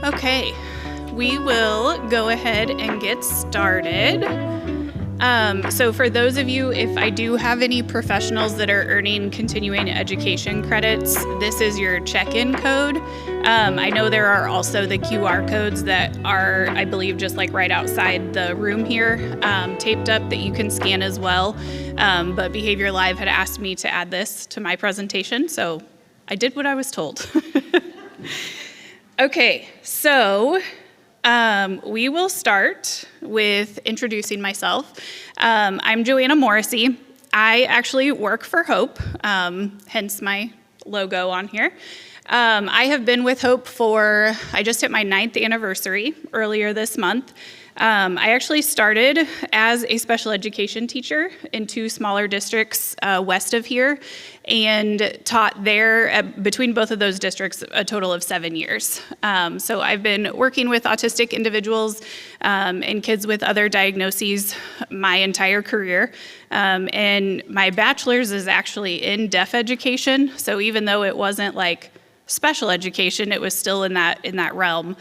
Okay, we will go ahead and get started. So for those of you, if I do have any professionals that are earning continuing education credits, this is your check-in code. I know there are also the QR codes that are, I believe, just like right outside the room here, taped up that you can scan as well. But Behavior Live had asked me to add this to my presentation, so I did what I was told. Okay, so we will start with introducing myself. I'm Joanna Morrissey. I actually work for Hope, hence my logo on here. I have been with Hope I just hit my 9th anniversary earlier this month. I actually started as a special education teacher in 2 smaller districts west of here and taught there between both of those districts a total of 7 years. So I've been working with autistic individuals and kids with other diagnoses my entire career. And my bachelor's is actually in deaf education. So even though it wasn't like special education, it was still in that realm.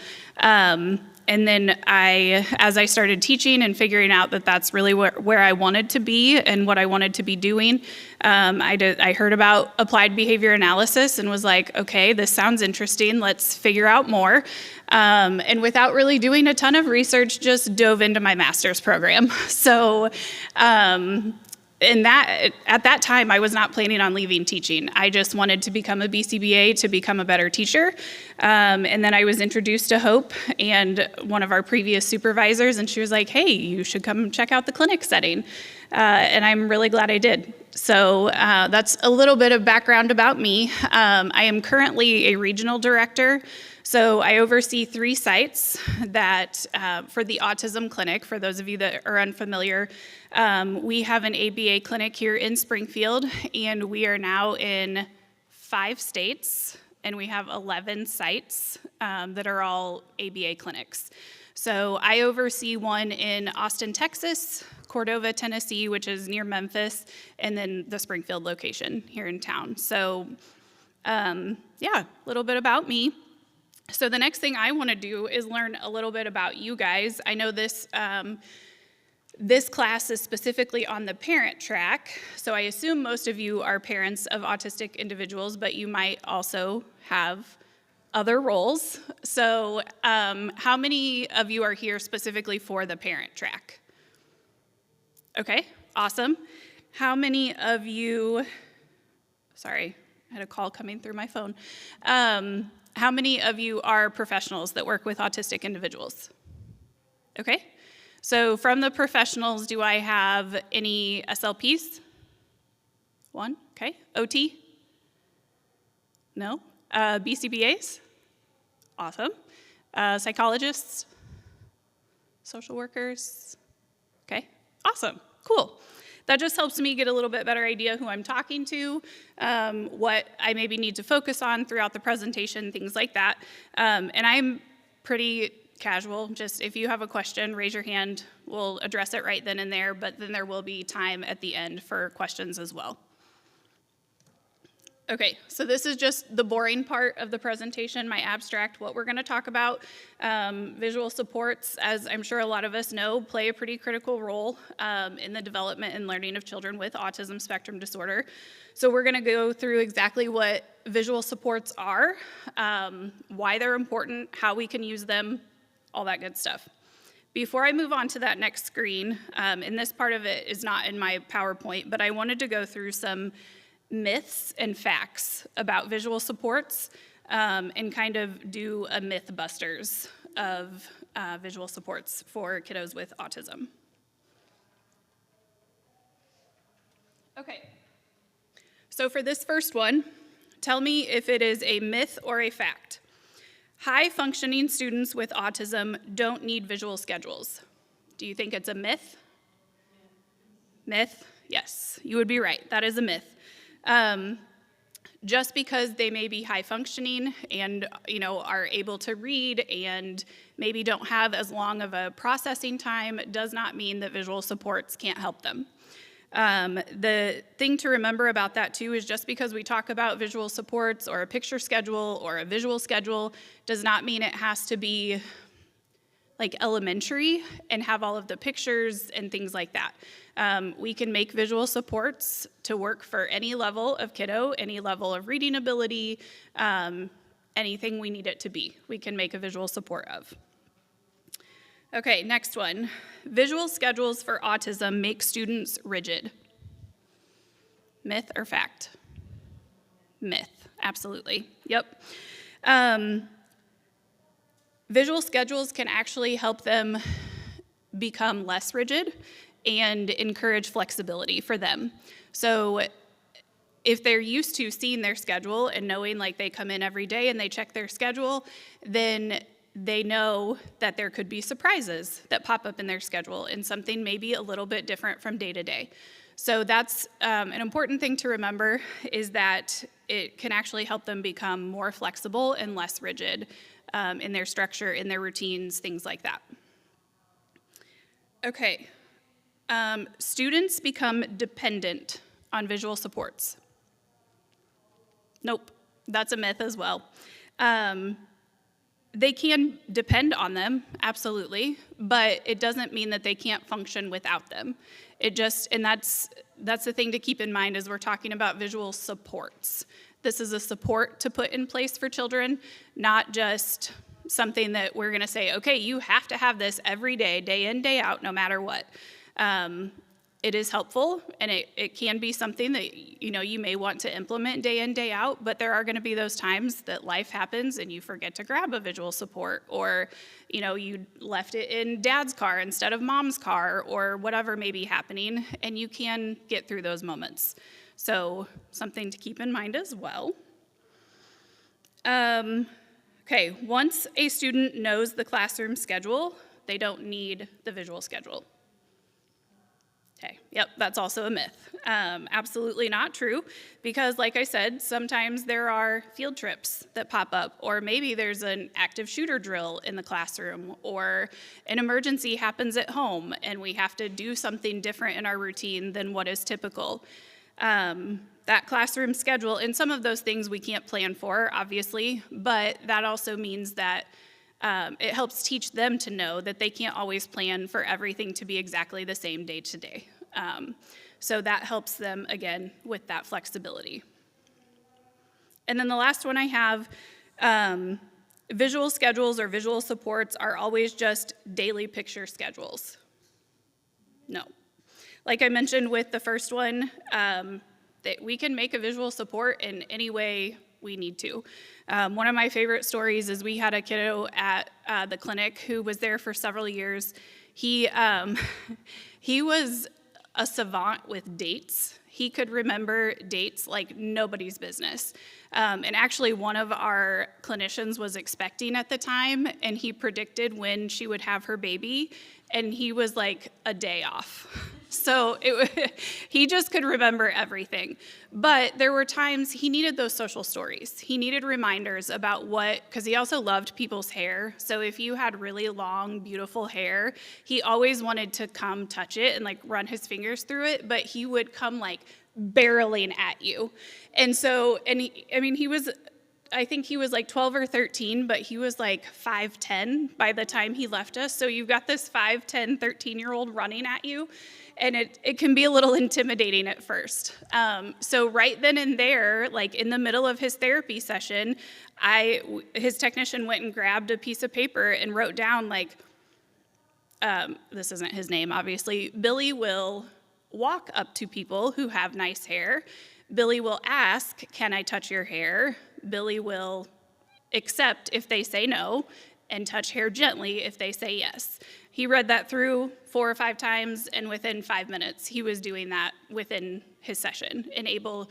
And then as I started teaching and figuring out that that's really where I wanted to be and what I wanted to be doing, I heard about applied behavior analysis and was like, okay, this sounds interesting. Let's figure out more. And without really doing a ton of research, just dove into my master's program. So, at that time, I was not planning on leaving teaching. I just wanted to become a BCBA to become a better teacher. And then I was introduced to Hope and one of our previous supervisors, and she was like, hey, you should come check out the clinic setting. And I'm really glad I did. So that's a little bit of background about me. I am currently a regional director. So I oversee 3 sites that, for the autism clinic, for those of you that are unfamiliar, we have an ABA clinic here in Springfield, and we are now in 5 states, and we have 11 sites that are all ABA clinics. So I oversee one in Austin, Texas, Cordova, Tennessee, which is near Memphis, and then the Springfield location here in town. So yeah, a little bit about me. So the next thing I want to do is learn a little bit about you guys. I know this class is specifically on the parent track, so I assume most of you are parents of autistic individuals, but you might also have other roles. So how many of you are here specifically for the parent track? Okay, awesome. How many of you, sorry, I had a call coming through my phone. How many of you are professionals that work with autistic individuals? Okay, so from the professionals, do I have any SLPs? 1, okay. OT? No. BCBAs? Awesome. Psychologists? Social workers? Okay, awesome, cool. That just helps me get a little bit better idea who I'm talking to, what I maybe need to focus on throughout the presentation, things like that. And I'm pretty casual. Just if you have a question, raise your hand. We'll address it right then and there, but then there will be time at the end for questions as well. Okay, so this is just the boring part of the presentation, my abstract, what we're going to talk about. Visual supports, as I'm sure a lot of us know, play a pretty critical role in the development and learning of children with autism spectrum disorder. So we're going to go through exactly what visual supports are, why they're important, how we can use them, all that good stuff. Before I move on to that next screen, and this part of it is not in my PowerPoint, but I wanted to go through some myths and facts about visual supports and kind of do a myth busters of visual supports for kiddos with autism. Okay, so for this first one, tell me if it is a myth or a fact. High-functioning students with autism don't need visual schedules. Do you think it's a myth? Myth? Yes, you would be right. That is a myth. Just because they may be high functioning and are able to read and maybe don't have as long of a processing time does not mean that visual supports can't help them. The thing to remember about that too is just because we talk about visual supports or a picture schedule or a visual schedule does not mean it has to be like elementary and have all of the pictures and things like that. We can make visual supports to work for any level of kiddo, any level of reading ability, anything we need it to be, we can make a visual support of. Okay, next one. Visual schedules for autism make students rigid. Myth or fact? Myth, absolutely, yep. Visual schedules can actually help them become less rigid and encourage flexibility for them. So if they're used to seeing their schedule and knowing like they come in every day and they check their schedule, then they know that there could be surprises that pop up in their schedule and something maybe a little bit different from day to day. So that's an important thing to remember is that it can actually help them become more flexible and less rigid in their structure, in their routines, things like that. Okay, students become dependent on visual supports. Nope, that's a myth as well. They can depend on them, absolutely, but it doesn't mean that they can't function without them. And that's the thing to keep in mind as we're talking about visual supports. This is a support to put in place for children, not just something that we're gonna say, okay, you have to have this every day, day in, day out, no matter what. It is helpful, and it can be something that you may want to implement day in, day out, but there are gonna be those times that life happens and you forget to grab a visual support, or you left it in dad's car instead of mom's car, or whatever may be happening, and you can get through those moments. So something to keep in mind as well. Okay, once a student knows the classroom schedule, they don't need the visual schedule. Okay, yep, that's also a myth. Absolutely not true, because like I said, sometimes there are field trips that pop up, or maybe there's an active shooter drill in the classroom, or an emergency happens at home, and we have to do something different in our routine than what is typical. That classroom schedule, and some of those things we can't plan for, obviously, but that also means that it helps teach them to know that they can't always plan for everything to be exactly the same day to day. So that helps them, again, with that flexibility. And then the last one I have, visual schedules or visual supports are always just daily picture schedules. No. Like I mentioned with the first one, that we can make a visual support in any way we need to. One of my favorite stories is we had a kiddo at the clinic who was there for several years. He was a savant with dates. He could remember dates like nobody's business. And actually one of our clinicians was expecting at the time, and he predicted when she would have her baby, and he was like a day off. So he just could remember everything. But there were times he needed those social stories. He needed reminders about because he also loved people's hair. So if you had really long, beautiful hair, he always wanted to come touch it and like run his fingers through it, but he would come like barreling at you. And so, I think he was like 12 or 13, but he was like 5'10" by the time he left us. So you've got this 5'10", 13-year-old running at you, and it can be a little intimidating at first. So right then and there, like in the middle of his therapy session, his technician went and grabbed a piece of paper and wrote down, like, this isn't his name, obviously, Billy will walk up to people who have nice hair. Billy will ask, "Can I touch your hair?" Billy will accept if they say no and touch hair gently if they say yes. He read that through 4 or 5 times, and within 5 minutes, he was doing that within his session and able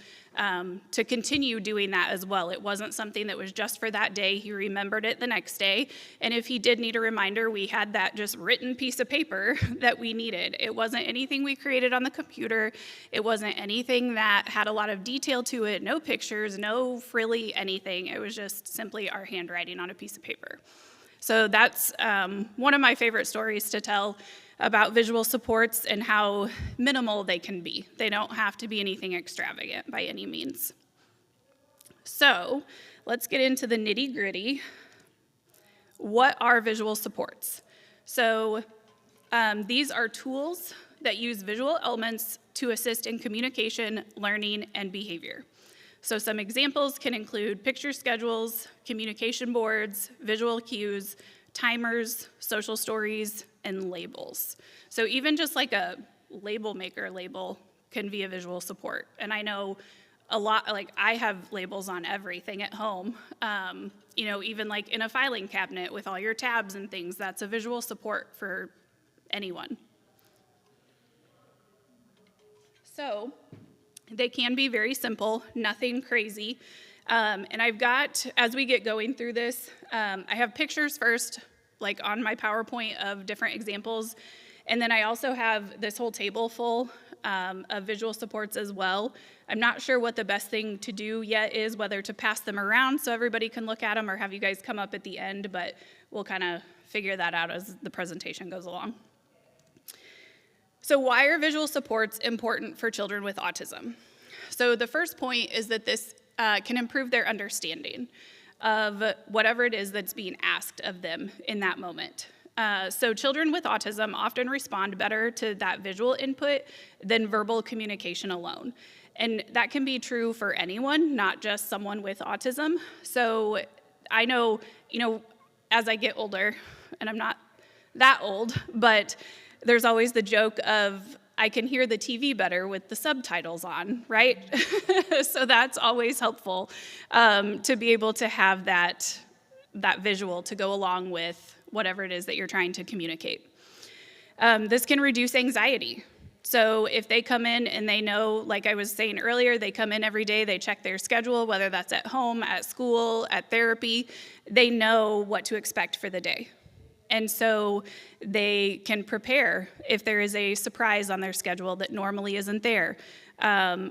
to continue doing that as well. It wasn't something that was just for that day. He remembered it the next day, and if he did need a reminder, we had that just written piece of paper that we needed. It wasn't anything we created on the computer. It wasn't anything that had a lot of detail to it, no pictures, no frilly anything. It was just simply our handwriting on a piece of paper. So that's one of my favorite stories to tell about visual supports and how minimal they can be. They don't have to be anything extravagant by any means. So let's get into the nitty-gritty. What are visual supports? So these are tools that use visual elements to assist in communication, learning, and behavior. So some examples can include picture schedules, communication boards, visual cues, timers, social stories, and labels. So even just like a label maker label can be a visual support. And I know a lot, like I have labels on everything at home. Even like in a filing cabinet with all your tabs and things, that's a visual support for anyone. So they can be very simple, nothing crazy. And I've got, as we get going through this, I have pictures first, like on my PowerPoint of different examples. And then I also have this whole table full of visual supports as well. I'm not sure what the best thing to do yet is, whether to pass them around so everybody can look at them or have you guys come up at the end, but we'll kind of figure that out as the presentation goes along. So why are visual supports important for children with autism? So the first point is that this can improve their understanding of whatever it is that's being asked of them in that moment. So children with autism often respond better to that visual input than verbal communication alone. And that can be true for anyone, not just someone with autism. So I know, as I get older, and I'm not that old, but there's always the joke of, I can hear the TV better with the subtitles on, right? So that's always helpful to be able to have that visual to go along with whatever it is that you're trying to communicate. This can reduce anxiety. So if they come in and they know, like I was saying earlier, they come in every day, they check their schedule, whether that's at home, at school, at therapy, they know what to expect for the day. And so they can prepare if there is a surprise on their schedule that normally isn't there.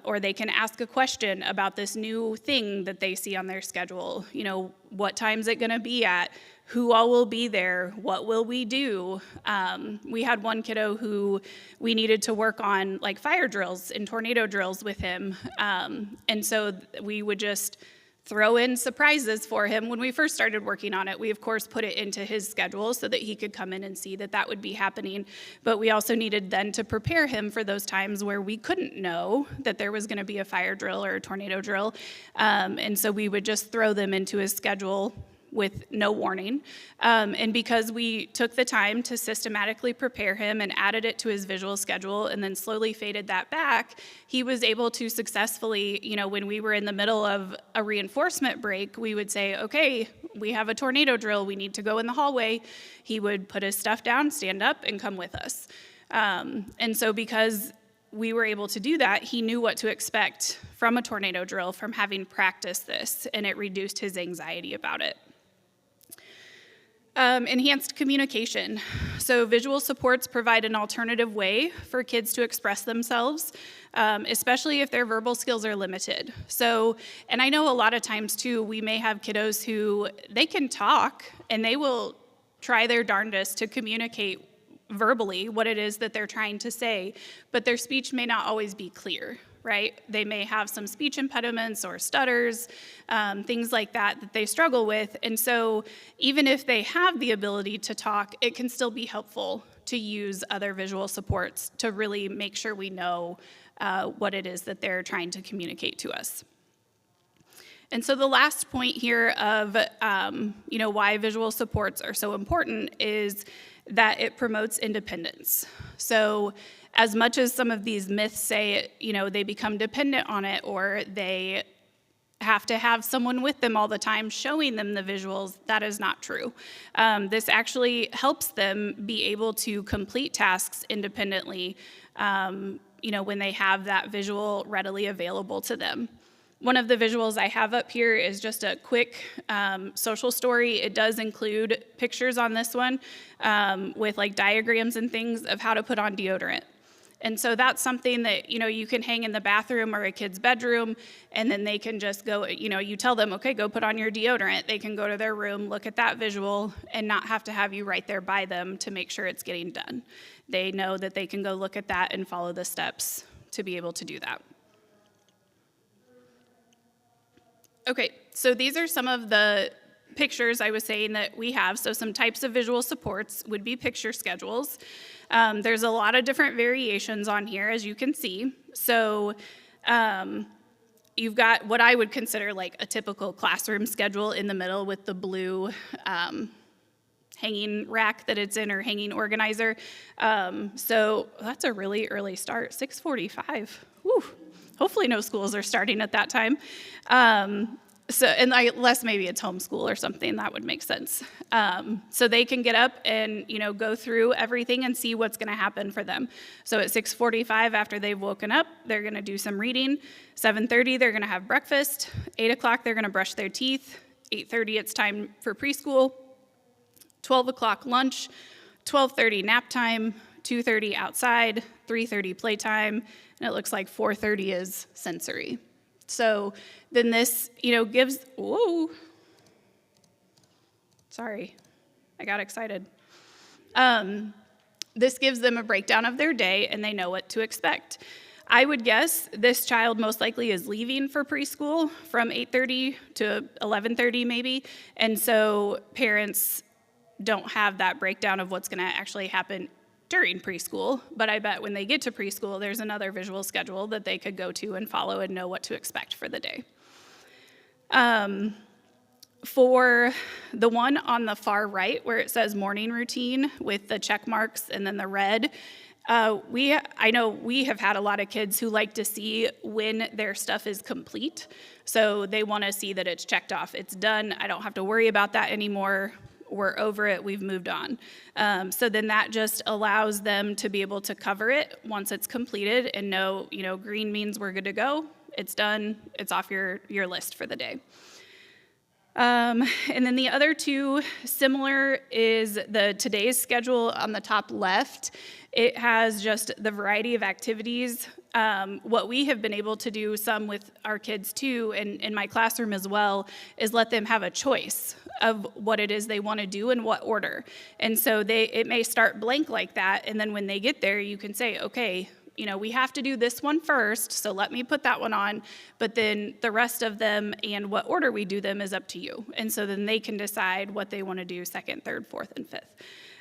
Or they can ask a question about this new thing that they see on their schedule. What time is it going to be at? Who all will be there? What will we do? We had one kiddo who we needed to work on like fire drills and tornado drills with him. And so we would just throw in surprises for him. When we first started working on it, we of course put it into his schedule so that he could come in and see that that would be happening. But we also needed then to prepare him for those times where we couldn't know that there was going to be a fire drill or a tornado drill. And so we would just throw them into his schedule with no warning. And because we took the time to systematically prepare him and added it to his visual schedule and then slowly faded that back, he was able to successfully, when we were in the middle of a reinforcement break, we would say, okay, we have a tornado drill, we need to go in the hallway. He would put his stuff down, stand up, and come with us. And so because we were able to do that, he knew what to expect from a tornado drill from having practiced this, and it reduced his anxiety about it. Enhanced communication. So visual supports provide an alternative way for kids to express themselves, especially if their verbal skills are limited. So, and I know a lot of times too, we may have kiddos who they can talk and they will try their darndest to communicate verbally what it is that they're trying to say, but their speech may not always be clear. right? They may have some speech impediments or stutters, things like that they struggle with. And so even if they have the ability to talk, it can still be helpful to use other visual supports to really make sure we know what it is that they're trying to communicate to us. And so the last point here of why visual supports are so important is that it promotes independence. So as much as some of these myths say, they become dependent on it, or they have to have someone with them all the time showing them the visuals, that is not true. This actually helps them be able to complete tasks independently, when they have that visual readily available to them. One of the visuals I have up here is just a quick social story. It does include pictures on this one with like diagrams and things of how to put on deodorant. And so that's something that, you can hang in the bathroom or a kid's bedroom, and then they can just go, you tell them, okay, go put on your deodorant. They can go to their room, look at that visual, and not have to have you right there by them to make sure it's getting done. They know that they can go look at that and follow the steps to be able to do that. Okay, so these are some of the pictures I was saying that we have. So some types of visual supports would be picture schedules. There's a lot of different variations on here, as you can see. So you've got what I would consider like a typical classroom schedule in the middle with the blue hanging rack that it's in, or hanging organizer. So that's a really early start, 6:45. Woo. Hopefully no schools are starting at that time. Unless maybe it's homeschool or something, that would make sense. So they can get up and, go through everything and see what's going to happen for them. So at 6:45, after they've woken up, they're going to do some reading. 7:30, they're going to have breakfast. 8 o'clock, they're going to brush their teeth. 8:30, it's time for preschool. 12 o'clock, lunch. 12:30, nap time. 2:30, outside. 3:30, playtime. And it looks like 4:30 is sensory. So then this, gives, whoa, sorry, I got excited. This gives them a breakdown of their day, and they know what to expect. I would guess this child most likely is leaving for preschool from 8:30 to 11:30 maybe, and so parents don't have that breakdown of what's going to actually happen during preschool, but I bet when they get to preschool, there's another visual schedule that they could go to and follow and know what to expect for the day. For the one on the far right where it says morning routine with the check marks and then the red, I know we have had a lot of kids who like to see when their stuff is complete. So they want to see that it's checked off. It's done. I don't have to worry about that anymore. We're over it, we've moved on. So then that just allows them to be able to cover it once it's completed and know, green means we're good to go, it's done, it's off your list for the day. And then the other two similar is the today's schedule on the top left. It has just the variety of activities. What we have been able to do some with our kids too, and in my classroom as well, is let them have a choice of what it is they want to do in what order. And so it may start blank like that, and then when they get there, you can say, okay, we have to do this one first, so let me put that one on, but then the rest of them and what order we do them is up to you. And so then they can decide what they want to do second, third, fourth, and fifth.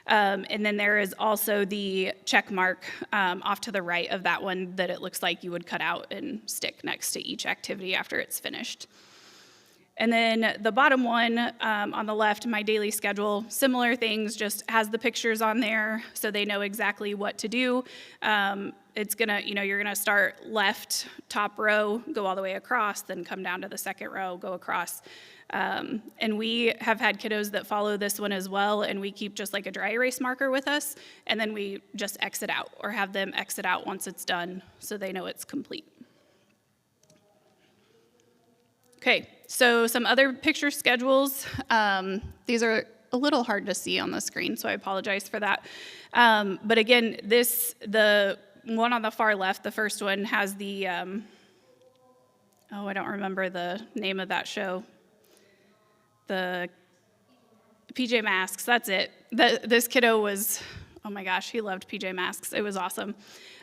And then there is also the check mark off to the right of that one that it looks like you would cut out and stick next to each activity after it's finished. And then the bottom one on the left, my daily schedule, similar things, just has the pictures on there so they know exactly what to do. It's gonna, you're gonna start left, top row, go all the way across, then come down to the second row, go across. And we have had kiddos that follow this one as well, and we keep just like a dry erase marker with us, and then we just exit out or have them exit out once it's done so they know it's complete. Okay, so some other picture schedules. These are a little hard to see on the screen, so I apologize for that. But again, the one on the far left, the first one, has the, I don't remember the name of that show. The PJ Masks, that's it. This kiddo was, Oh my gosh, he loved PJ Masks. It was awesome.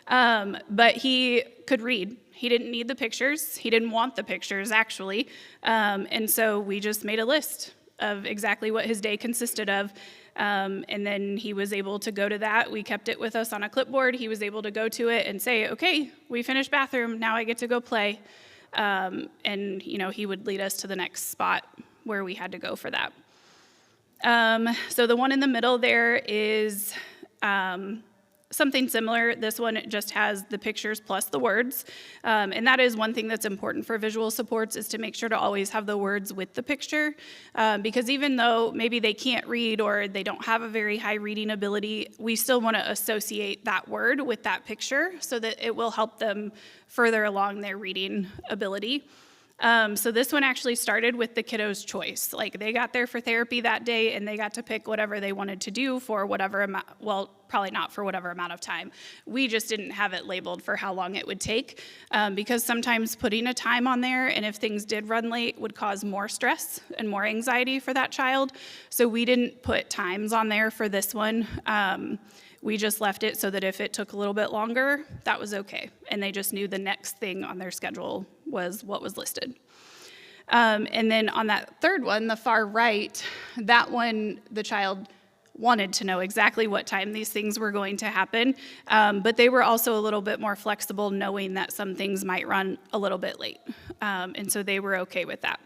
But he could read. He didn't need the pictures. He didn't want the pictures, actually. And so we just made a list of exactly what his day consisted of. And then he was able to go to that. We kept it with us on a clipboard. He was able to go to it and say, okay, we finished bathroom. Now I get to go play. And, he would lead us to the next spot where we had to go for that. So the one in the middle there is something similar. This one just has the pictures plus the words. And that is one thing that's important for visual supports, is to make sure to always have the words with the picture. Because even though maybe they can't read or they don't have a very high reading ability, we still want to associate that word with that picture so that it will help them further along their reading ability. So this one actually started with the kiddo's choice. Like, they got there for therapy that day, and they got to pick whatever they wanted to do for whatever amount, well, probably not for whatever amount of time. We just didn't have it labeled for how long it would take, because sometimes putting a time on there, and if things did run late, would cause more stress and more anxiety for that child. So we didn't put times on there for this one. We just left it so that if it took a little bit longer, that was okay. And they just knew the next thing on their schedule was what was listed. And then on that third one, the far right, that one, the child wanted to know exactly what time these things were going to happen. But they were also a little bit more flexible, knowing that some things might run a little bit late. And so they were okay with that.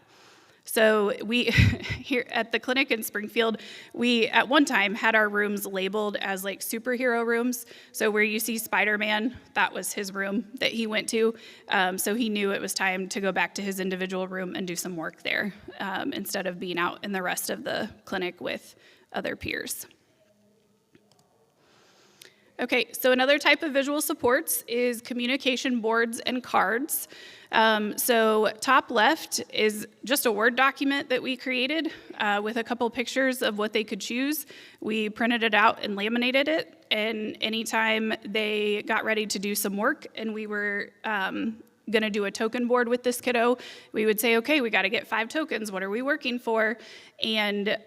So we, here at the clinic in Springfield, we at one time had our rooms labeled as like superhero rooms. So where you see Spider-Man, that was his room that he went to. So he knew it was time to go back to his individual room and do some work there, instead of being out in the rest of the clinic with other peers. Okay, so another type of visual supports is communication boards and cards. So top left is just a Word document that we created with a couple pictures of what they could choose. We printed it out and laminated it, and anytime they got ready to do some work and we were going to do a token board with this kiddo, we would say, okay, we got to get 5 tokens. What are we working for? And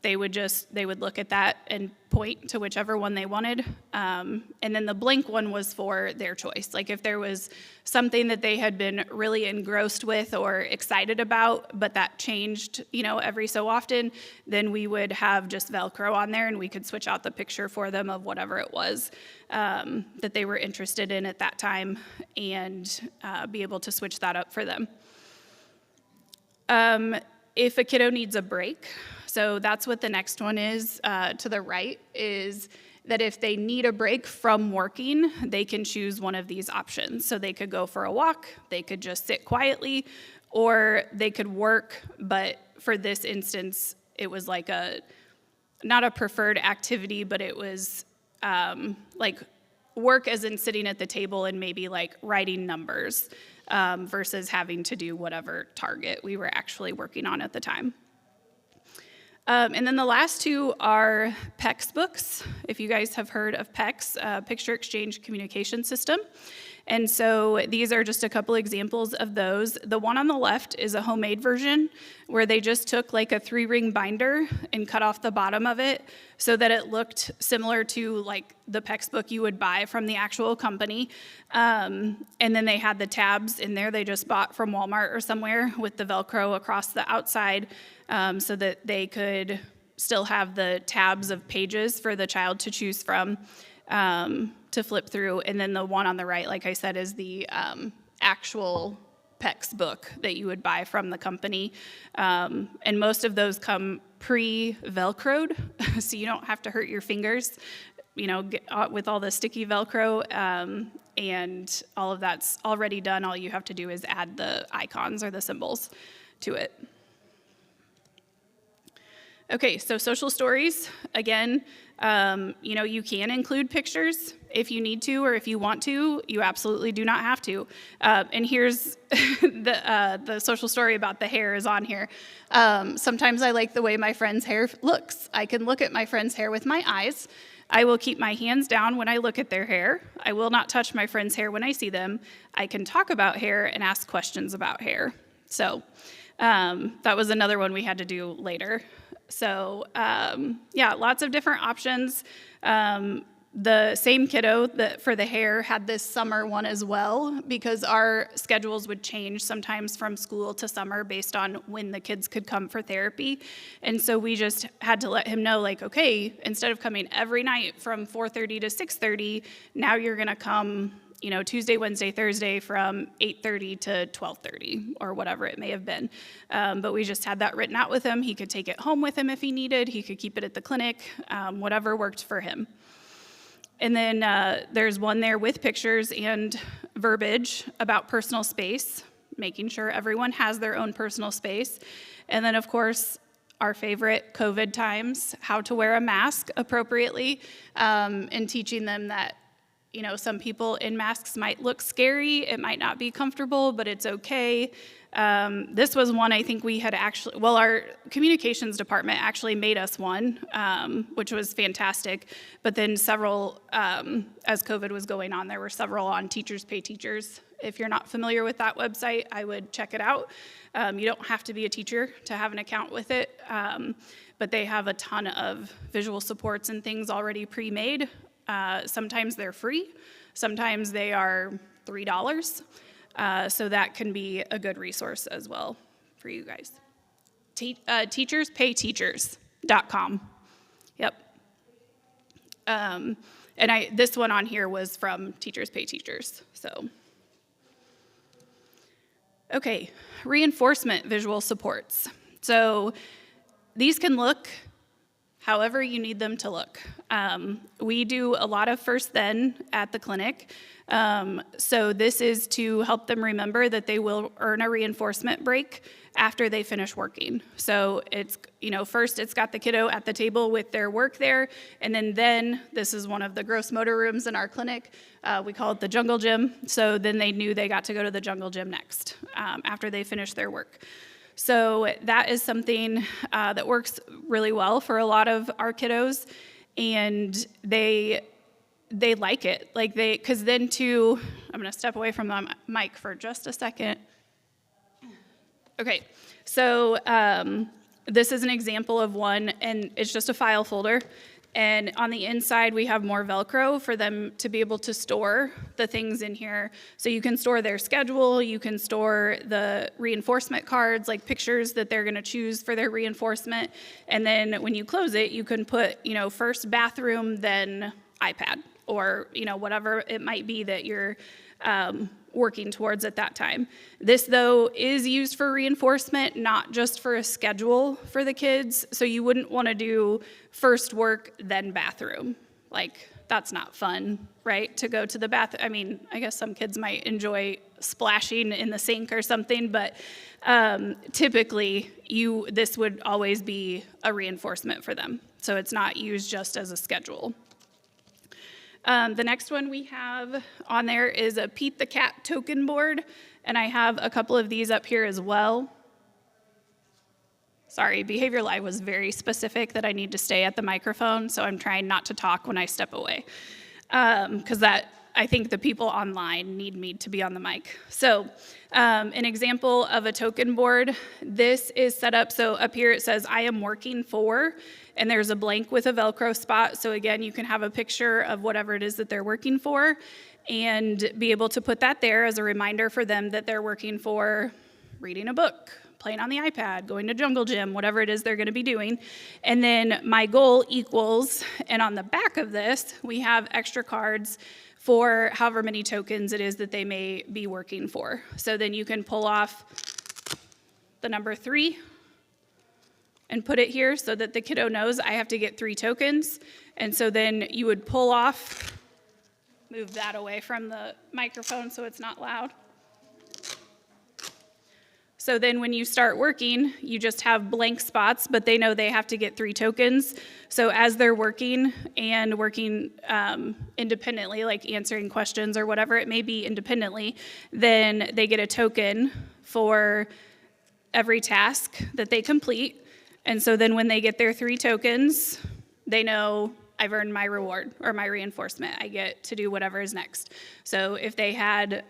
they would look at that and point to whichever one they wanted. And then the blank one was for their choice. Like, if there was something that they had been really engrossed with or excited about, but that changed, every so often, then we would have just Velcro on there and we could switch out the picture for them of whatever it was that they were interested in at that time, and be able to switch that up for them. If a kiddo needs a break, so that's what the next one is to the right, is that if they need a break from working, they can choose one of these options. So they could go for a walk, they could just sit quietly, or they could work, but for this instance, it was like not a preferred activity, but it was like work as in sitting at the table and maybe like writing numbers versus having to do whatever target we were actually working on at the time. And then the last two are PECS books. If you guys have heard of PECS, Picture Exchange Communication System. And so these are just a couple examples of those. The one on the left is a homemade version where they just took like a 3-ring binder and cut off the bottom of it so that it looked similar to like the PECS book you would buy from the actual company. And then they had the tabs in there they just bought from Walmart or somewhere with the Velcro across the outside, so that they could still have the tabs of pages for the child to choose from. To flip through. And then the one on the right, like I said, is the actual PECS book that you would buy from the company. And most of those come pre-Velcroed, so you don't have to hurt your fingers, with all the sticky Velcro, and all of that's already done. All you have to do is add the icons or the symbols to it. Okay, so social stories, again, you can include pictures if you need to or if you want to. You absolutely do not have to. And here's the social story about the hair is on here. Sometimes I like the way my friend's hair looks. I can look at my friend's hair with my eyes. I will keep my hands down when I look at their hair. I will not touch my friend's hair when I see them. I can talk about hair and ask questions about hair. So that was another one we had to do later. So yeah, lots of different options. The same kiddo that for the hair had this summer one as well, because our schedules would change sometimes from school to summer based on when the kids could come for therapy. And so we just had to let him know, like, okay, instead of coming every night from 4:30 to 6:30, now you're gonna come, you know, Tuesday, Wednesday, Thursday from 8:30 to 12:30 or whatever it may have been. But we just had that written out with him. He could take it home with him if he needed. He could keep it at the clinic, whatever worked for him. And then there's one there with pictures and verbiage about personal space, making sure everyone has their own personal space. And then, of course, our favorite COVID times, how to wear a mask appropriately, and teaching them that, you know, some people in masks might look scary, it might not be comfortable, but it's okay. This was one I think we had actually, well, our communications department actually made us one, which was fantastic. But then several, as COVID was going on, there were several on Teachers Pay Teachers. If you're not familiar with that website, I would check it out. You don't have to be a teacher to have an account with it, but they have a ton of visual supports and things already pre-made. Sometimes they're free, sometimes they are $3. So that can be a good resource as well for you guys. Teacherspayteachers.com. Yep. And this one on here was from Teachers Pay Teachers. So, okay, reinforcement visual supports. So these can look however you need them to look. We do a lot of first then at the clinic. So this is to help them remember that they will earn a reinforcement break after they finish working. So it's, you know, first it's got the kiddo at the table with their work there, and then this is one of the gross motor rooms in our clinic. We call it the jungle gym. So then they knew they got to go to the jungle gym next after they finished their work. So that is something that works really well for a lot of our kiddos, and they like it. Like because then too, I'm gonna step away from the mic for just a second. Okay, so this is an example of one, and it's just a file folder. And on the inside, we have more Velcro for them to be able to store the things in here. So you can store their schedule, you can store the reinforcement cards, like pictures that they're gonna choose for their reinforcement. And then when you close it, you can put, you know, first bathroom, then iPad, or, you know, whatever it might be that you're working towards at that time. This, though, is used for reinforcement, not just for a schedule for the kids. So you wouldn't want to do first work, then bathroom. Like, that's not fun, right? To go to the bath. I mean, I guess some kids might enjoy splashing in the sink or something, but typically this would always be a reinforcement for them. So it's not used just as a schedule. The next one we have on there is a Pete the Cat token board, and I have a couple of these up here as well. Sorry, Behavior Live was very specific that I need to stay at the microphone, so I'm trying not to talk when I step away, because I think the people online need me to be on the mic. So an example of a token board, this is set up, so up here it says, I am working for, and there's a blank with a Velcro spot. So again, you can have a picture of whatever it is that they're working for and be able to put that there as a reminder for them that they're working for reading a book, playing on the iPad, going to jungle gym, whatever it is they're gonna be doing. And then my goal equals, and on the back of this, we have extra cards for however many tokens it is that they may be working for. So then you can pull off the number 3 and put it here so that the kiddo knows I have to get 3 tokens. And so then you would pull off, move that away from the microphone so it's not loud. So then when you start working, you just have blank spots, but they know they have to get 3 tokens. So as they're working and working independently, like answering questions or whatever it may be independently, then they get a token for every task that they complete. And so then when they get their 3 tokens, they know I've earned my reward or my reinforcement. I get to do whatever is next. So if they had,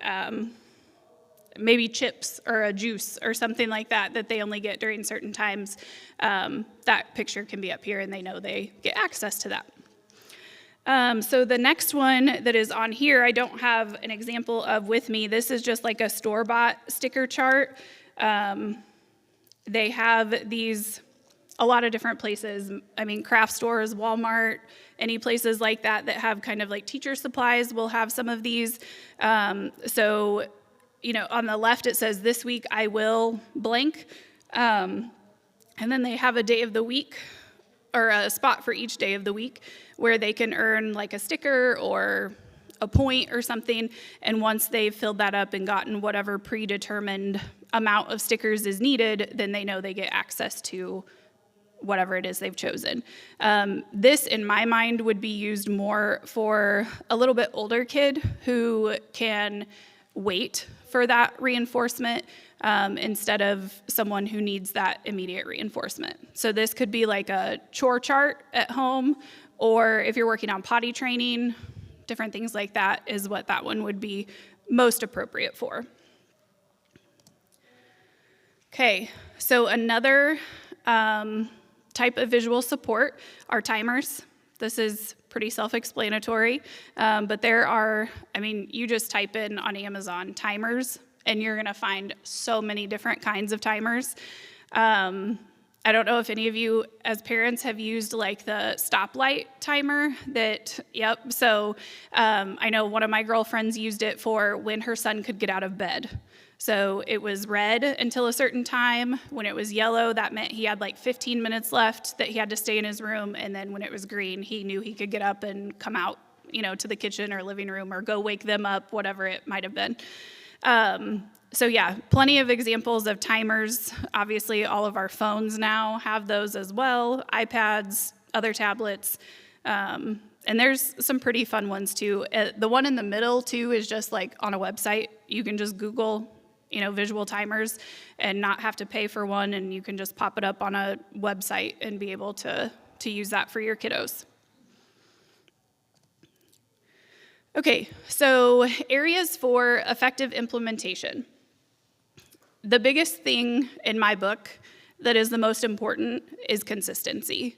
maybe chips or a juice or something like that that they only get during certain times, that picture can be up here and they know they get access to that. So the next one that is on here, I don't have an example of with me. This is just like a store-bought sticker chart. They have these a lot of different places. I mean, craft stores, Walmart, any places like that that have kind of like teacher supplies will have some of these. So, you know, on the left it says, this week I will blank. And then they have a day of the week or a spot for each day of the week where they can earn like a sticker or a point or something. And once they've filled that up and gotten whatever predetermined amount of stickers is needed, then they know they get access to whatever it is they've chosen. This, in my mind, would be used more for a little bit older kid who can wait for that reinforcement instead of someone who needs that immediate reinforcement. So this could be like a chore chart at home, or if you're working on potty training, different things like that is what that one would be most appropriate for. Okay, so another type of visual support are timers. This is pretty self-explanatory, but there are, I mean, you just type in on Amazon timers, and you're gonna find so many different kinds of timers. I don't know if any of you as parents have used like the stoplight timer that, yep, so I know one of my girlfriends used it for when her son could get out of bed. So it was red until a certain time. When it was yellow, that meant he had like 15 minutes left that he had to stay in his room. And then when it was green, he knew he could get up and come out, you know, to the kitchen or living room or go wake them up, whatever it might have been. So yeah, plenty of examples of timers. Obviously, all of our phones now have those as well, iPads, other tablets. And there's some pretty fun ones too. The one in the middle too is just like on a website. You can just Google, you know, visual timers and not have to pay for one, and you can just pop it up on a website and be able to use that for your kiddos. Okay, so areas for effective implementation. The biggest thing in my book that is the most important is consistency.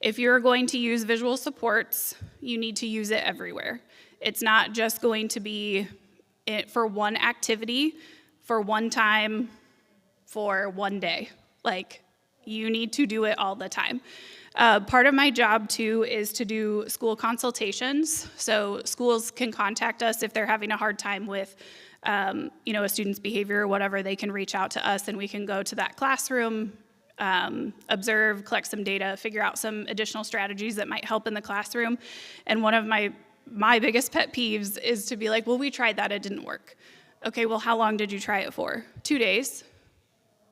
If you're going to use visual supports, you need to use it everywhere. It's not just going to be for one activity, for one time, for one day. Like, you need to do it all the time. Part of my job, too, is to do school consultations. So schools can contact us if they're having a hard time with you know, a student's behavior or whatever. They can reach out to us, and we can go to that classroom, observe, collect some data, figure out some additional strategies that might help in the classroom. And one of my biggest pet peeves is to be like, well, we tried that, it didn't work. Okay, well, how long did you try it for? 2 days.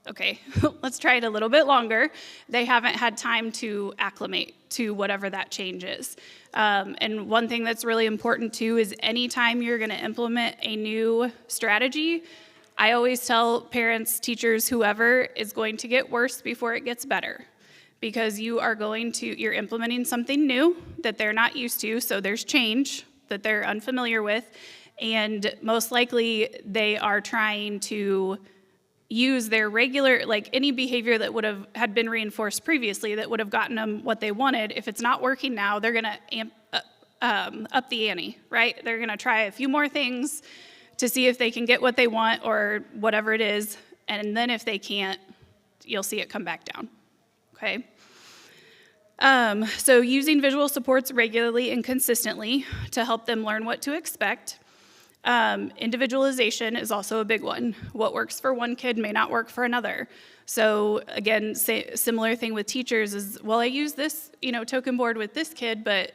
Okay, let's try it a little bit longer. They haven't had time to acclimate to whatever that change is. And one thing that's really important too is anytime you're gonna implement a new strategy, I always tell parents, teachers, whoever, is going to get worse before it gets better. Because you're implementing something new that they're not used to, so there's change that they're unfamiliar with, and most likely they are trying to use their regular, like any behavior that had been reinforced previously that would have gotten them what they wanted. If it's not working now, they're gonna up the ante, right? They're gonna try a few more things to see if they can get what they want or whatever it is, and then if they can't, you'll see it come back down, okay? So using visual supports regularly and consistently to help them learn what to expect. Individualization is also a big one. What works for one kid may not work for another. So again, similar thing with teachers is, well, I use this, you know, token board with this kid, but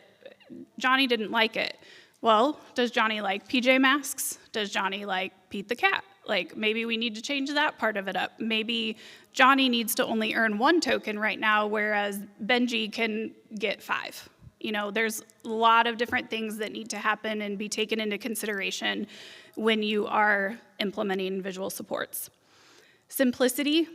Johnny didn't like it. Well, does Johnny like PJ Masks? Does Johnny like Pete the Cat? Like, maybe we need to change that part of it up. Maybe Johnny needs to only earn 1 token right now, whereas Benji can get 5. You know, there's a lot of different things that need to happen and be taken into consideration when you are implementing visual supports. Simplicity,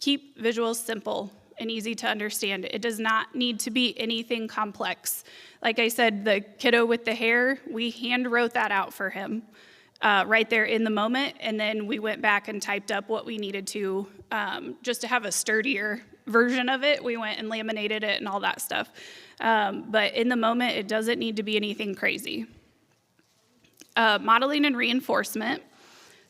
keep visuals simple and easy to understand. It does not need to be anything complex. Like I said, the kiddo with the hair, we hand wrote that out for him. right there in the moment, and then we went back and typed up what we needed to, just to have a sturdier version of it. We went and laminated it and all that stuff. But in the moment, it doesn't need to be anything crazy. Modeling and reinforcement.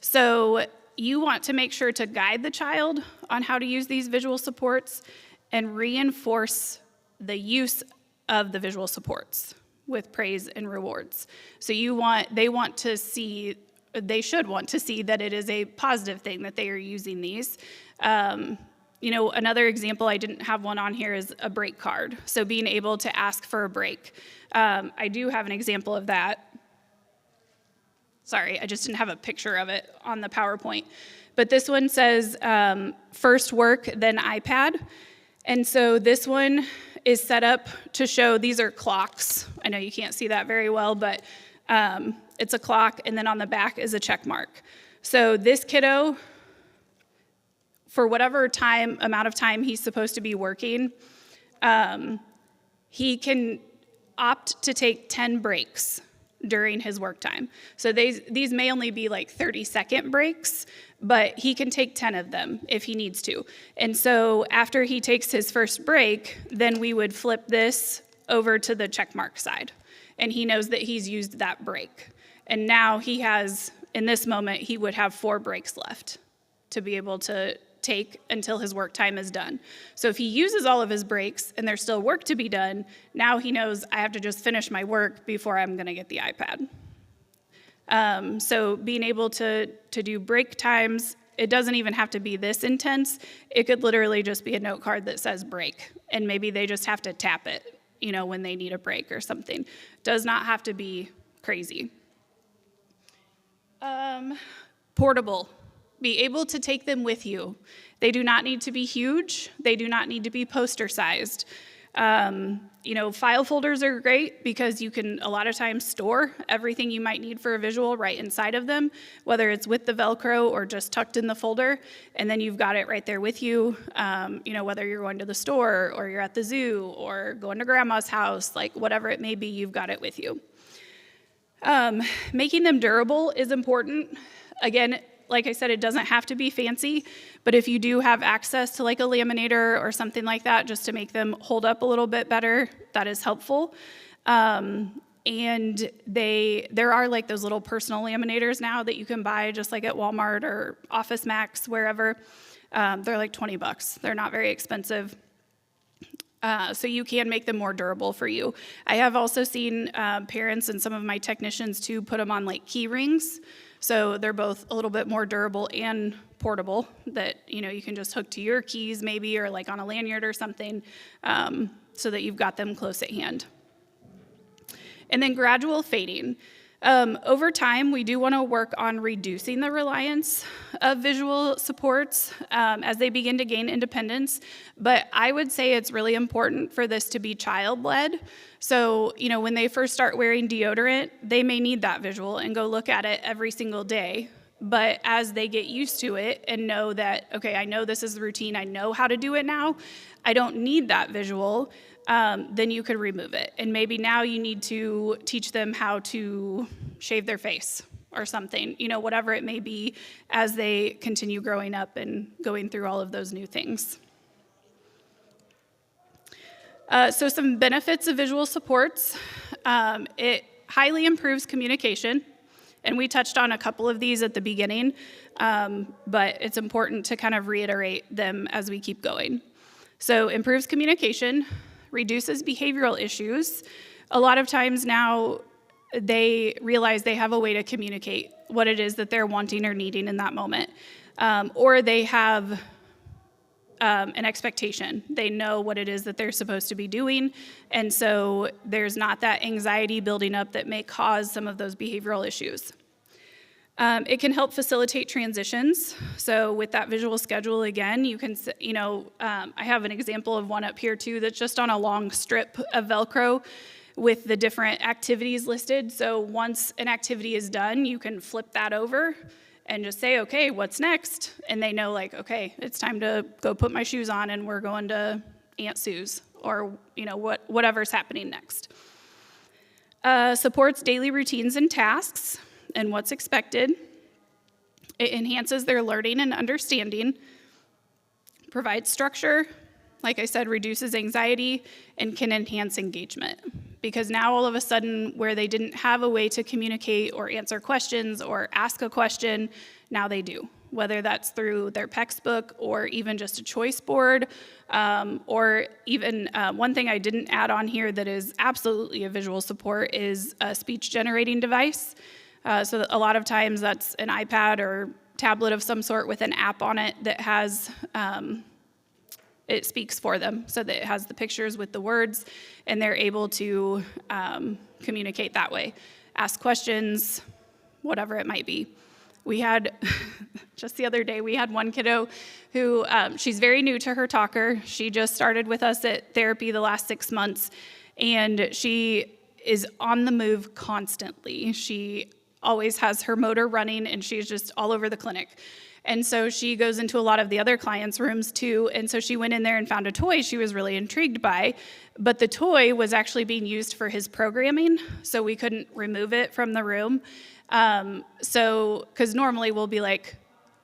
So you want to make sure to guide the child on how to use these visual supports and reinforce the use of the visual supports with praise and rewards. So they should want to see that it is a positive thing that they are using these. Another example, I didn't have one on here, is a break card. So being able to ask for a break. I do have an example of that. Sorry, I just didn't have a picture of it on the PowerPoint. But this one says first work, then iPad. And so this one is set up to show, these are clocks. I know you can't see that very well, but it's a clock, and then on the back is a check mark. So this kiddo, for whatever amount of time he's supposed to be working, he can opt to take 10 breaks during his work time. So these may only be like 30-second breaks, but he can take 10 of them if he needs to. And so after he takes his first break, then we would flip this over to the check mark side. And he knows that he's used that break. And now he has, in this moment, he would have 4 breaks left to be able to take until his work time is done. So if he uses all of his breaks and there's still work to be done, now he knows I have to just finish my work before I'm going to get the iPad. So being able to do break times, it doesn't even have to be this intense. It could literally just be a note card that says break, and maybe they just have to tap it, when they need a break or something. Does not have to be crazy. Portable. Be able to take them with you. They do not need to be huge. They do not need to be poster sized. File folders are great because you can a lot of times store everything you might need for a visual right inside of them, whether it's with the Velcro or just tucked in the folder, and then you've got it right there with you, whether you're going to the store or you're at the zoo or going to grandma's house, like whatever it may be, you've got it with you. Making them durable is important. Again, like I said, it doesn't have to be fancy, but if you do have access to like a laminator or something like that, just to make them hold up a little bit better, that is helpful. And there are like those little personal laminators now that you can buy just like at Walmart or Office Max, wherever. They're like $20. They're not very expensive. So you can make them more durable for you. I have also seen parents and some of my technicians too put them on like key rings. So they're both a little bit more durable and portable that, you can just hook to your keys maybe, or like on a lanyard or something, so that you've got them close at hand. And then gradual fading. Over time, we do want to work on reducing the reliance of visual supports as they begin to gain independence. But I would say it's really important for this to be child-led. So, when they first start wearing deodorant, they may need that visual and go look at it every single day. But as they get used to it and know that, okay, I know this is the routine, I know how to do it now, I don't need that visual, then you could remove it. And maybe now you need to teach them how to shave their face or something, whatever it may be as they continue growing up and going through all of those new things. So some benefits of visual supports. It highly improves communication. And we touched on a couple of these at the beginning, but it's important to kind of reiterate them as we keep going. So improves communication, reduces behavioral issues. A lot of times now they realize they have a way to communicate what it is that they're wanting or needing in that moment. Or they have an expectation. They know what it is that they're supposed to be doing, and so there's not that anxiety building up that may cause some of those behavioral issues. It can help facilitate transitions. So with that visual schedule, again, you can, I have an example of one up here too that's just on a long strip of Velcro with the different activities listed. So once an activity is done, you can flip that over and just say, okay, what's next? And they know, like, okay, it's time to go put my shoes on and we're going to Aunt Sue's, or whatever's happening next. Supports daily routines and tasks. and what's expected. It enhances their learning and understanding, provides structure, like I said, reduces anxiety, and can enhance engagement. Because now all of a sudden, where they didn't have a way to communicate or answer questions or ask a question, now they do. Whether that's through their textbook or even just a choice board, or even one thing I didn't add on here that is absolutely a visual support is a speech generating device. So a lot of times that's an iPad or tablet of some sort with an app on it that has, it speaks for them. So that it has the pictures with the words, and they're able to communicate that way. Ask questions, whatever it might be. We had, just the other day, we had one kiddo who, she's very new to her talker. She just started with us at therapy the last 6 months, and she is on the move constantly. She always has her motor running, and she's just all over the clinic. And so she goes into a lot of the other clients' rooms too, and so she went in there and found a toy she was really intrigued by, but the toy was actually being used for his programming, so we couldn't remove it from the room. Because normally we'll be like,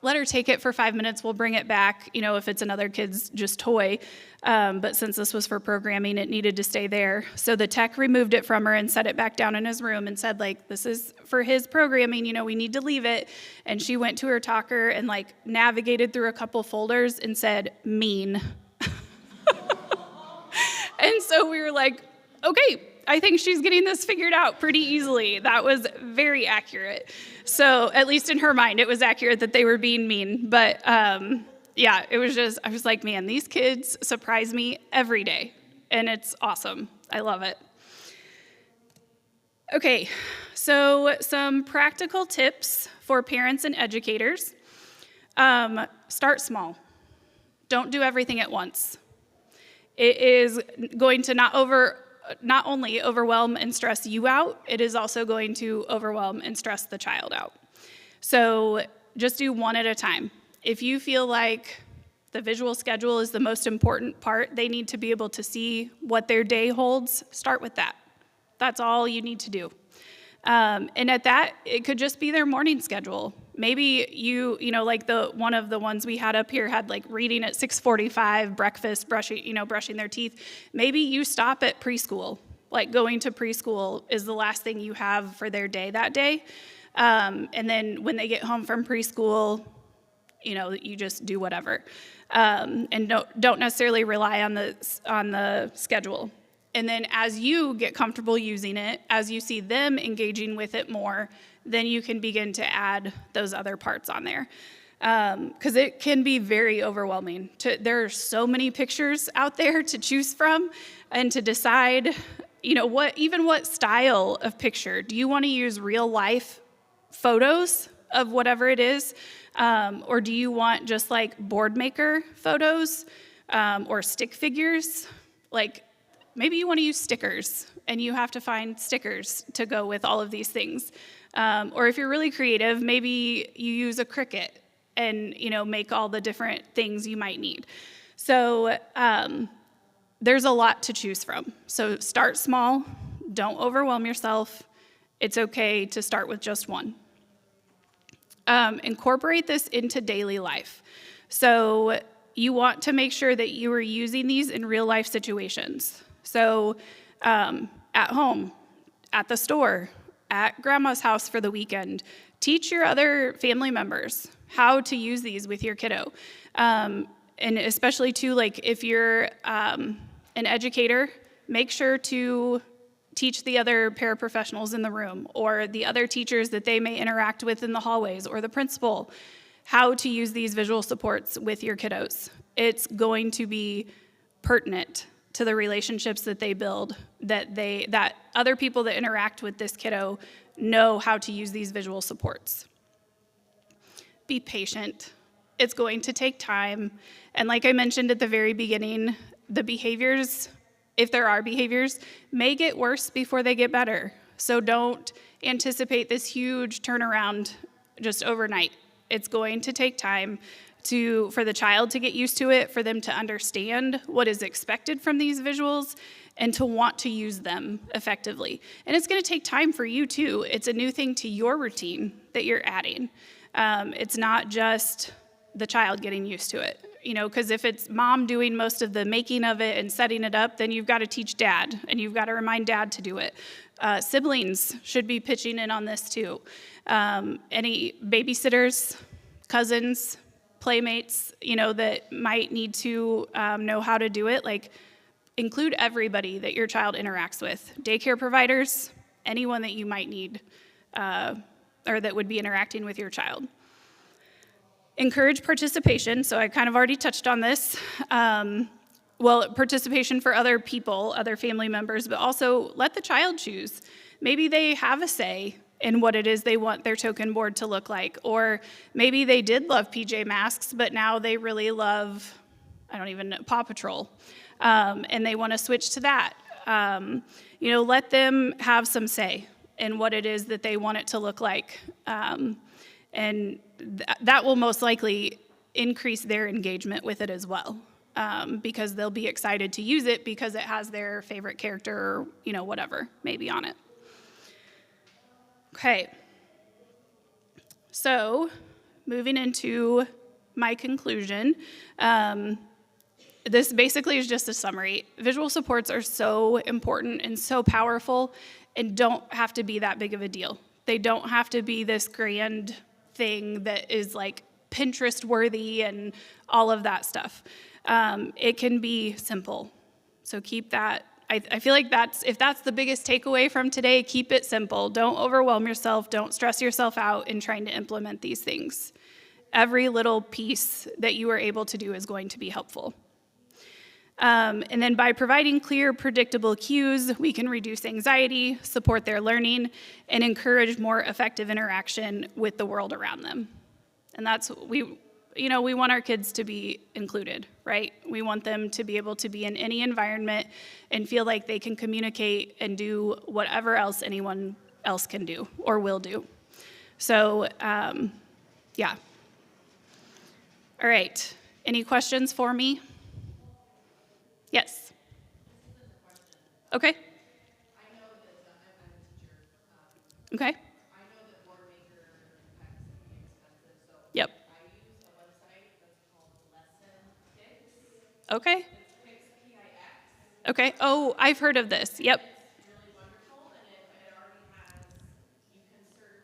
let her take it for 5 minutes, we'll bring it back, if it's another kid's just toy. But since this was for programming, it needed to stay there. So the tech removed it from her and set it back down in his room and said, this is for his programming, we need to leave it. And she went to her talker and navigated through a couple folders and said, mean. And so we were like, okay, I think she's getting this figured out pretty easily. That was very accurate. So at least in her mind, it was accurate that they were being mean. But yeah, it was just, I was like, man, these kids surprise me every day. And it's awesome. I love it. Okay, so some practical tips for parents and educators. Start small. Don't do everything at once. It is going to not only overwhelm and stress you out, it is also going to overwhelm and stress the child out. So just do one at a time. If you feel like the visual schedule is the most important part, they need to be able to see what their day holds, start with that. That's all you need to do. And at that, it could just be their morning schedule. Maybe one of the ones we had up here had reading at 6:45, breakfast, brushing their teeth. Maybe you stop at preschool. Going to preschool is the last thing you have for their day that day. And then when they get home from preschool, you just do whatever. And don't necessarily rely on the schedule. And then as you get comfortable using it, as you see them engaging with it more, then you can begin to add those other parts on there. Because it can be very overwhelming. There are so many pictures out there to choose from and to decide, what style of picture. Do you want to use real life photos of whatever it is? Or do you want just board maker photos or stick figures? Maybe you want to use stickers, and you have to find stickers to go with all of these things. Or if you're really creative, maybe you use a Cricut and, make all the different things you might need. So there's a lot to choose from. So start small. Don't overwhelm yourself. It's okay to start with just one. Incorporate this into daily life. So you want to make sure that you are using these in real life situations. So at home, at the store, at grandma's house for the weekend, teach your other family members how to use these with your kiddo. And especially too, if you're an educator, make sure to teach the other paraprofessionals in the room or the other teachers that they may interact with in the hallways or the principal how to use these visual supports with your kiddos. It's going to be pertinent to the relationships that they build, that other people that interact with this kiddo know how to use these visual supports. Be patient. It's going to take time. And like I mentioned at the very beginning, the behaviors, if there are behaviors, may get worse before they get better. So don't anticipate this huge turnaround just overnight. It's going to take time for the child to get used to it, for them to understand what is expected from these visuals, and to want to use them effectively. And it's going to take time for you too. It's a new thing to your routine that you're adding. It's not just the child getting used to it, because if it's mom doing most of the making of it and setting it up, then you've got to teach dad, and you've got to remind dad to do it. Siblings should be pitching in on this too. Any babysitters, cousins, playmates, that might need to know how to do it, like include everybody that your child interacts with. Daycare providers, anyone that you might need or that would be interacting with your child. Encourage participation. So I kind of already touched on this. Participation for other people, other family members, but also let the child choose. Maybe they have a say in what it is they want their token board to look like. Or maybe they did love PJ Masks, but now they really love, I don't even know, Paw Patrol. And they want to switch to that. Let them have some say in what it is that they want it to look like. And that will most likely increase their engagement with it as well, because they'll be excited to use it because it has their favorite character or, whatever maybe on it. Okay. So moving into my conclusion, this basically is just a summary. Visual supports are so important and so powerful and don't have to be that big of a deal. They don't have to be this grand thing that is like Pinterest worthy and all of that stuff. It can be simple. So keep that. I feel like if that's the biggest takeaway from today, keep it simple. Don't overwhelm yourself. Don't stress yourself out in trying to implement these things. Every little piece that you are able to do is going to be helpful. And then by providing clear, predictable cues, we can reduce anxiety, support their learning, and encourage more effective interaction with the world around them. And that's we want our kids to be included, right? We want them to be able to be in any environment and feel like they can communicate and do whatever else anyone else can do or will do. So, yeah. All right. Any questions for me? Yes. Okay. I know that I'm a teacher. Okay. I know that water maker packs can be expensive, so Yep. I use a website that's called Lesson Pix. Okay. It's Pix, P-I-X. Okay. Oh, I've heard of this. Yep. It's really wonderful, and it already has, you can search,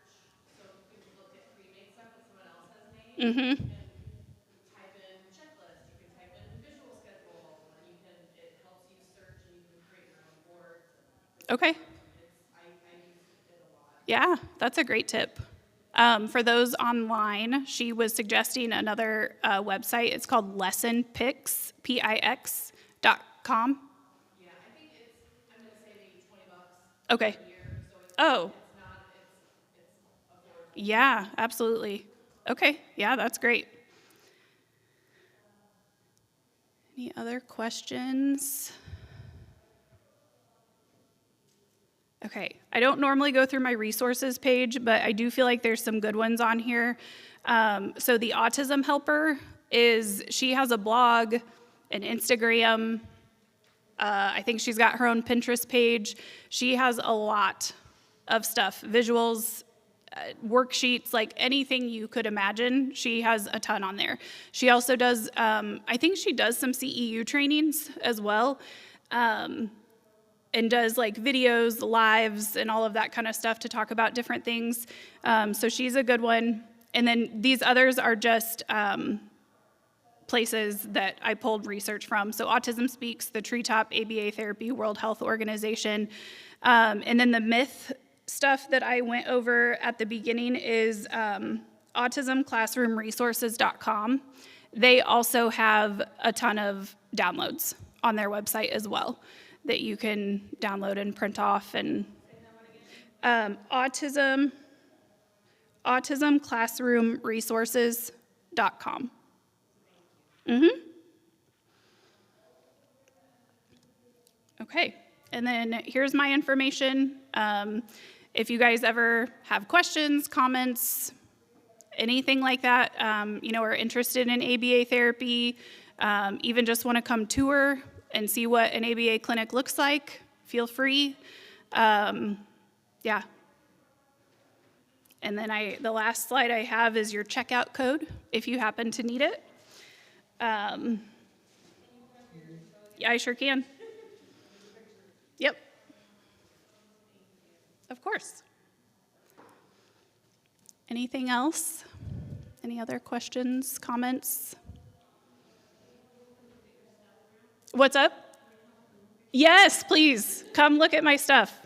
so you can look at pre-made stuff that someone else has made. Mm-hmm. You can type in checklist, you can type in visual schedule, and it helps you search, and you can create your own boards. Okay. I use it a lot. Yeah, that's a great tip. For those online, she was suggesting another website. It's called lessonpix, Pix.com. Yeah, I think I'm going to say maybe $20 Okay. a year, so it's Oh, affordable. yeah, absolutely. Okay, yeah, that's great. Any other questions? Okay, I don't normally go through my resources page, but I do feel like there's some good ones on here. So the Autism Helper she has a blog, an Instagram. I think she's got her own Pinterest page. She has a lot of stuff, visuals, worksheets, like anything you could imagine. She has a ton on there. She also does, I think she does some CEU trainings as well. And does like videos, lives, and all of that kind of stuff to talk about different things. So she's a good one. And then these others are just places that I pulled research from. So Autism Speaks, the Treetop ABA Therapy, World Health Organization. And then the myth stuff that I went over at the beginning is autismclassroomresources.com. They also have a ton of downloads on their website as well that you can download and print off. And autismclassroomresources.com. Mm-hmm. Okay, and then here's my information. If you guys ever have questions, comments, anything like that, are interested in ABA therapy, even just want to come tour and see what an ABA clinic looks like, feel free. Yeah. And then the last slide I have is your checkout code, if you happen to need it. Yeah, I sure can. Yep. Of course. Anything else? Any other questions, comments? What's up? Yes, please. Come look at my stuff.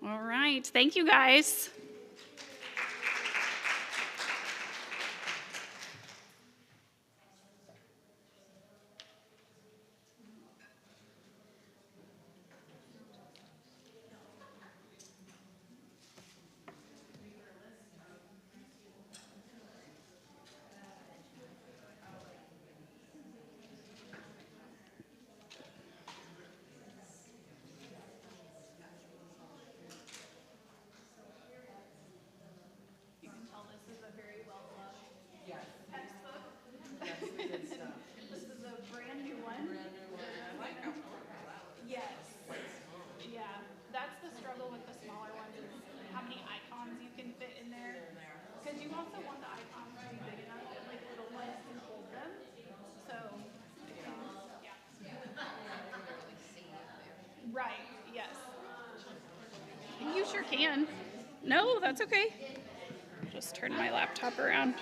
All right. Thank you, guys. You can tell this is a very well-loved textbook. This is a brand new one. Yes. Yeah. That's the struggle with the smaller ones is how many icons you can fit in there. Because you also want the icons to be big enough that like little ones can hold them. So, yeah. Right. Yes. You sure can. No, that's okay. Just turn my laptop around.